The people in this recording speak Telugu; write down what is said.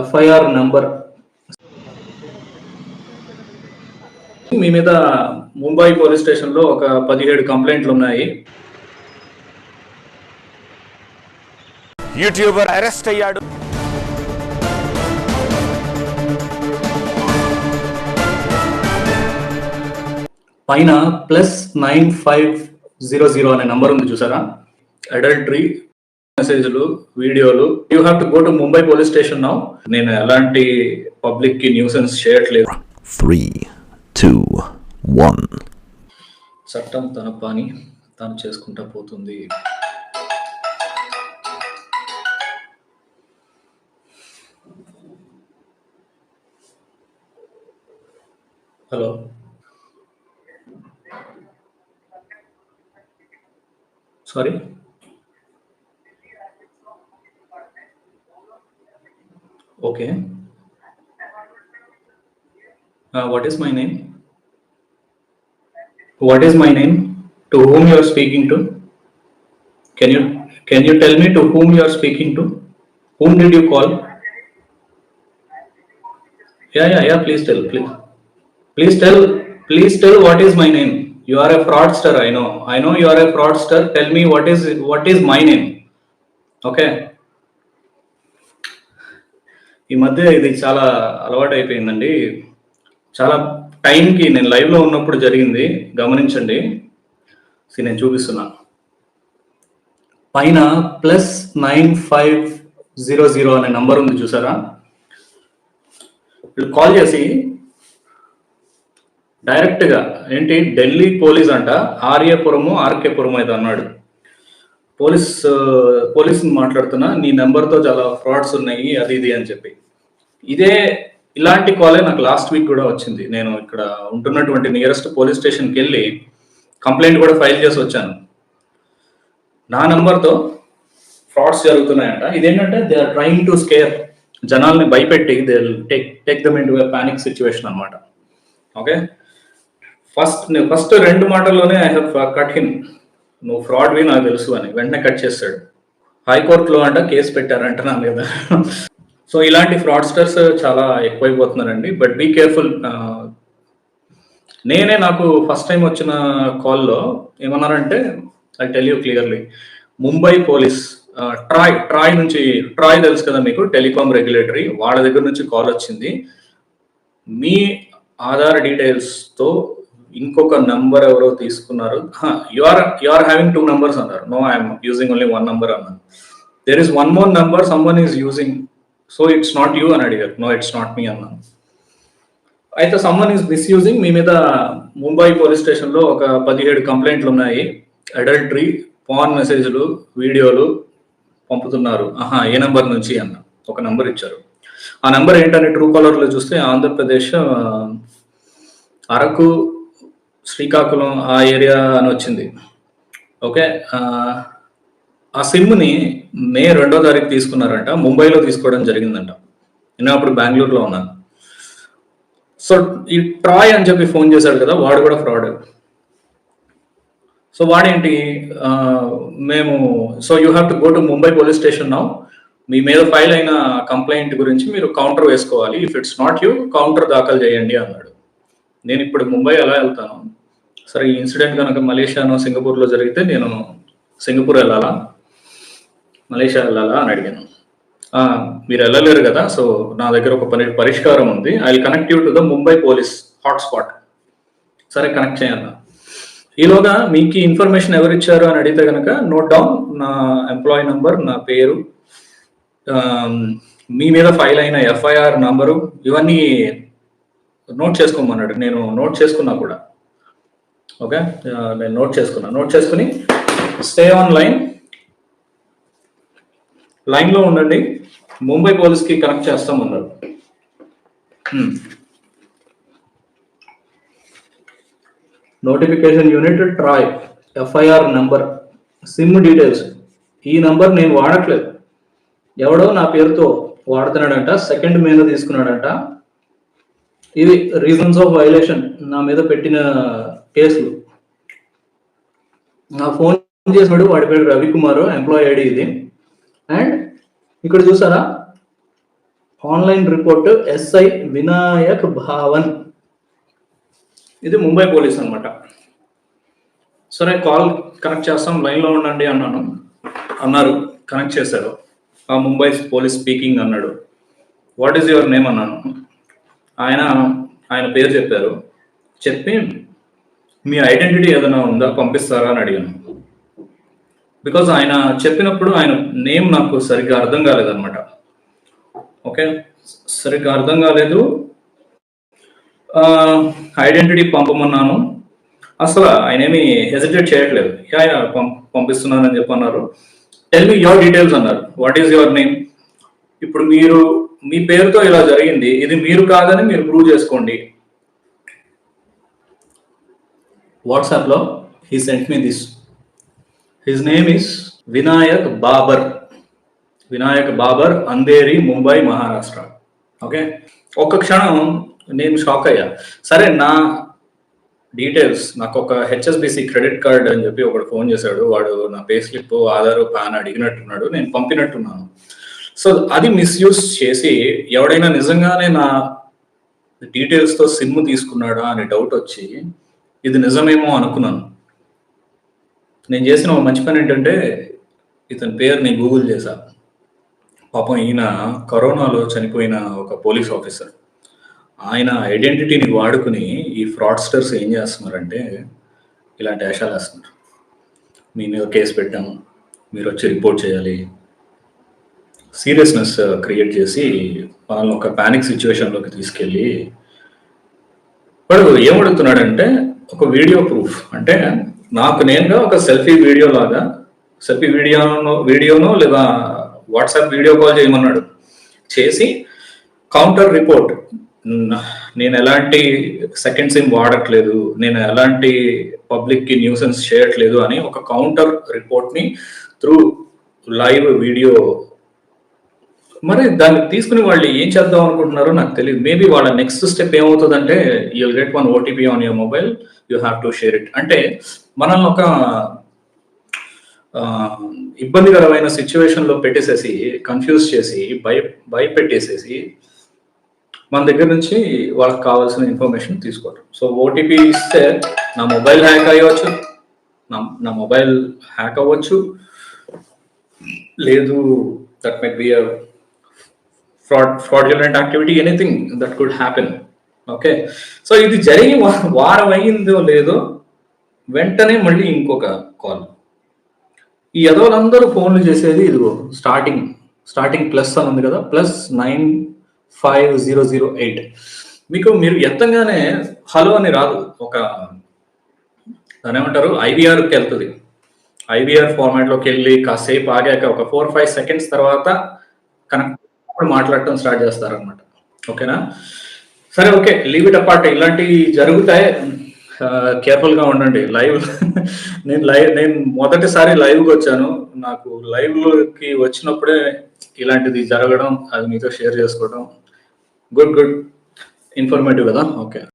ఎఫ్ఐఆర్ నంబర్ మీ మీద ముంబై పోలీస్ స్టేషన్ లో ఒక 17 కంప్లైంట్లు ఉన్నాయి. యూట్యూబర్ అరెస్ట్ అయ్యాడు. పైన +9500 అనే నంబర్ ఉంది చూసారా? అడల్టరీ మెసేజ్లు, వీడియోలు. You have to go to Mumbai police station now. నేను ఎలాంటి పబ్లిక్ కి న్యూసెన్స్ చేయట్లేదు. 3, 2, 1. చట్టం తన పని తాను చేసుకుంటా పోతుంది. Hello, sorry, okay. What is my name? What is my name? To whom you are speaking to? Can you tell me to whom you are speaking to? Whom did you call? Yeah. Please tell what is my name. You are a fraudster. I know you are a fraudster. Tell me what is my name. Okay. ఈ మధ్య ఇది చాలా అలవాటు అయిపోయిందండి. చాలా టైంకి నేను లైవ్లో ఉన్నప్పుడు జరిగింది, గమనించండి. నేను చూపిస్తున్నా. పైన +9500 అనే నంబర్ ఉంది చూసారా? కాల్ చేసి డైరెక్ట్గా ఏంటి, ఢిల్లీ పోలీస్ అంట, ఆర్కేపురము అయితే అన్నాడు. పోలీసుని మాట్లాడుతున్నా, నీ నెంబర్తో చాలా ఫ్రాడ్స్ ఉన్నాయి, అది ఇది అని చెప్పి. ఇలాంటి కాలే నాకు లాస్ట్ వీక్ కూడా వచ్చింది. నేను ఇక్కడ ఉంటున్నటువంటి నియరెస్ట్ పోలీస్ స్టేషన్కి వెళ్ళి కంప్లైంట్ కూడా ఫైల్ చేసి వచ్చాను. నా నంబర్తో ఫ్రాడ్స్ జరుగుతున్నాయంట. ఇదేంటంటే they are trying to scare, జనాల్ని భయపెట్టి they take them into a panic situation అనమాట. ఓకే, ఫస్ట్ 2 మాటల్లోనే ఐ హ్యావ్ కట్ హిమ్. నువ్వు ఫ్రాడ్వి నాకు తెలుసు అని వెంటనే కట్ చేస్తాడు. హైకోర్టులో అంట కేసు పెట్టారంట నా మీద. సో ఇలాంటి ఫ్రాడ్స్టర్స్ చాలా ఎక్కువైపోతున్నారండి. But be careful. నాకు ఫస్ట్ టైం వచ్చిన కాల్లో ఏమన్నారంటే, I tell you clearly, Mumbai police TRAI నుంచి, ట్రాయ్ తెలుసు కదా మీకు, టెలికాం రెగ్యులేటరీ, వాళ్ళ దగ్గర నుంచి కాల్ వచ్చింది. మీ ఆధార్ డీటెయిల్స్తో ఇంకొక నంబర్ ఎవరో తీసుకున్నారు. యు ఆర్ హ్యావింగ్ 2 numbers అన్నారు. No, I'm using only 1 number అన్నారు. There is 1 more number someone is using, so it's not you అని అడిగారు. నో, ఇట్స్ నాట్ మీ అన్నాను. అయితే సమ్వన్ ఈజ్ మిస్యూజింగ్, మీ మీద ముంబై పోలీస్ స్టేషన్లో ఒక 17 కంప్లైంట్లు ఉన్నాయి. అడల్టరీ, పాన్ మెసేజ్లు, వీడియోలు పంపుతున్నారు. ఏ నెంబర్ నుంచి అన్న ఒక నెంబర్ ఇచ్చారు. ఆ నెంబర్ ఏంటని ట్రూ కాలర్లో చూస్తే ఆంధ్రప్రదేశ్, అరకు, శ్రీకాకుళం ఆ ఏరియా అని వచ్చింది. ఓకే, ఆ సిమ్ని మే 2వ తారీఖు తీసుకున్నారంట, ముంబైలో తీసుకోవడం జరిగిందంట. నేను అప్పుడు బెంగళూరులో ఉన్నాను. సో ఈ ట్రాయ్ అని చెప్పి ఫోన్ చేశాడు కదా, వాడు కూడా ఫ్రాడ్. సో వాడేంటి, so you have to go to Mumbai police station now. మీ మీద ఫైల్ అయిన కంప్లైంట్ గురించి మీరు కౌంటర్ వేసుకోవాలి. If it's not you, counter దాఖలు చేయండి అన్నాడు. నేను ఇప్పుడు ముంబై ఎలా వెళ్తాను? సరే, ఈ ఇన్సిడెంట్ కనుక మలేషియానో సింగపూర్లో జరిగితే నేను సింగపూర్ వెళ్ళాలా, మలేషియా వెళ్ళాలా అని అడిగాను. మీరు వెళ్ళలేరు కదా, సో నా దగ్గర ఒక పరిష్కారం ఉంది. I will connect you to the Mumbai police hotspot. సరే, కనెక్ట్ చేయాలి. ఈలోగా మీకు ఇన్ఫర్మేషన్ ఎవరు ఇచ్చారు అని అడిగితే కనుక నోట్ డౌన్, నా ఎంప్లాయీ నంబర్, నా పేరు, మీ మీద ఫైల్ అయిన ఎఫ్ఐఆర్ నంబరు, ఇవన్నీ నోట్ చేసుకోమన్నాడు. నేను నోట్ చేసుకున్నా కూడా. ఓకే, నేను నోట్ చేసుకుని స్టే ఆన్ లైన్లో ఉండండి, ముంబై పోలీస్కి కనెక్ట్ చేస్తామన్నారు. Notification unit, TRAI, FIR number, SIM details. ఈ నంబర్ నేను వాడట్లేదు, ఎవడో నా పేరుతో వాడుతున్నాడంట, 2 May తీసుకున్నాడంట. ఇవి రీజన్స్ ఆఫ్ వైలేషన్, నా మీద పెట్టిన కేసులు. నా ఫోన్ చేసినాడు, వాడి పేరు రవికుమార్, ఎంప్లాయీ ఐడి ఇది. అండ్ ఇక్కడ చూసారా, online report SI Vinayak Bhavan. ఇది ముంబై పోలీస్ అన్నమాట. సరే కాల్ కనెక్ట్ చేస్తాం, లైన్లో ఉండండి అన్నారు. కనెక్ట్ చేశారు. ఆ ముంబై పోలీస్ స్పీకింగ్ అన్నాడు. వాట్ ఈస్ యువర్ నేమ్ అన్నాను. ఆయన పేరు చెప్పారు. చెప్పి మీ ఐడెంటిటీ ఏదైనా ఉందా పంపిస్తారా అని అడిగాను. బికాజ్ ఆయన చెప్పినప్పుడు ఆయన నేమ్ నాకు సరిగ్గా అర్థం కాలేదన్నమాట. ఓకే, సరిగ్గా అర్థం కాలేదు. ఐడెంటిటీ పంపమన్నాను. అసలు ఆయన ఏమి హెసిటేట్ చేయట్లేదు. యా పంపిస్తున్నానని చెప్పన్నారు. టెల్ మీ యువర్ డీటెయిల్స్ అన్నారు. What is your name? ఇప్పుడు మీరు మీ పేరుతో ఇలా జరిగింది, ఇది మీరు కాదని మీరు ప్రూవ్ చేసుకోండి. వాట్సాప్లో he sent me this. His name is Vinayak Babar, Andheri, Mumbai, Maharashtra. Okay, ఒక్క క్షణం నేను షాక్ అయ్యా. సరే, నా డీటెయిల్స్, నాకు ఒక హెచ్ఎస్బిసి క్రెడిట్ కార్డ్ అని చెప్పి ఒకడు ఫోన్ చేశాడు. వాడు నా పే స్లిప్, ఆధార్, పాన్ అడిగినట్టున్నాడు. నేను పంపినట్టున్నాను. సో అది మిస్యూజ్ చేసి ఎవడైనా నిజంగానే నా డీటెయిల్స్తో సిమ్ తీసుకున్నాడా అని డౌట్ వచ్చి ఇది నిజమేమో అనుకున్నాను. నేను చేసిన ఒక మంచి పని ఏంటంటే ఇతని పేరుని గూగుల్ చేశా. పాపం ఈయన కరోనాలో చనిపోయిన ఒక పోలీస్ ఆఫీసర్. ఆయన ఐడెంటిటీని వాడుకుని ఈ ఫ్రాడ్స్టర్స్ ఏం చేస్తున్నారంటే ఇలాంటి వేషాలు వేస్తున్నారు. మీ మీద కేసు పెట్టాము, మీరు వచ్చి రిపోర్ట్ చేయాలి, సీరియస్నెస్ క్రియేట్ చేసి వాళ్ళని ఒక ప్యానిక్ సిచ్యువేషన్లోకి తీసుకెళ్ళి వాడు ఏమడుగుతున్నాడంటే ఒక వీడియో ప్రూఫ్. అంటే నాకు నేనుగా ఒక సెల్ఫీ వీడియోనో లేదా వాట్సాప్ వీడియో కాల్ చేయమన్నాడు. చేసి కౌంటర్ రిపోర్ట్, నేను ఎలాంటి సెకండ్ సిమ్ వాడట్లేదు, నేను ఎలాంటి పబ్లిక్కి న్యూసెన్స్ చేయట్లేదు అని ఒక కౌంటర్ రిపోర్ట్ని త్రూ లైవ్ వీడియో. మరి దాన్ని తీసుకుని వాళ్ళు ఏం చేద్దాం అనుకుంటున్నారో నాకు తెలియదు. మేబీ వాళ్ళ నెక్స్ట్ స్టెప్ ఏమవుతుందంటే you will get 1 OTP on your mobile, you have to share it. అంటే మనల్ని ఒక ఇబ్బందికరమైన సిచ్యువేషన్లో పెట్టేసేసి, కన్ఫ్యూజ్ చేసి, భయపెట్టేసేసి మన దగ్గర నుంచి వాళ్ళకి కావాల్సిన ఇన్ఫర్మేషన్ తీసుకోవడం. సో ఓటీపీ ఇస్తే నా మొబైల్ హ్యాక్ అవ్వచ్చు, లేదు that might be a fraudulent activity, anything that could happen. Okay, so ఇది జరిగి వారం అయ్యిందో లేదో వెంటనే మళ్ళీ ఇంకొక కాల్. ఈ యదవులందరూ ఫోన్లు చేసేది ఇదిగో స్టార్టింగ్ ప్లస్ అని ఉంది కదా, +95008. మీరు ఎత్తంగానే హలో అని రాదు, ఒక దాని ఏమంటారు ఐవీఆర్కి వెళ్తుంది. ఐవీఆర్ ఫార్మాట్లోకి వెళ్ళి కాసేపు ఆగాక ఒక 4-5 సెకండ్స్ తర్వాత కనెక్ట్ మాట్లాడటం స్టార్ట్ చేస్తారనమాట. ఓకేనా? సరే, ఓకే, లీవ్ ఇట్ అపార్ట్. ఇలాంటివి జరుగుతాయి, కేర్ఫుల్గా ఉండండి. నేను మొదటిసారి లైవ్కి వచ్చాను. నాకు లైవ్లోకి వచ్చినప్పుడే ఇలాంటిది జరగడం, అది మీతో షేర్ చేసుకోవడం గుడ్ ఇన్ఫర్మేటివ్ కదా. ఓకే.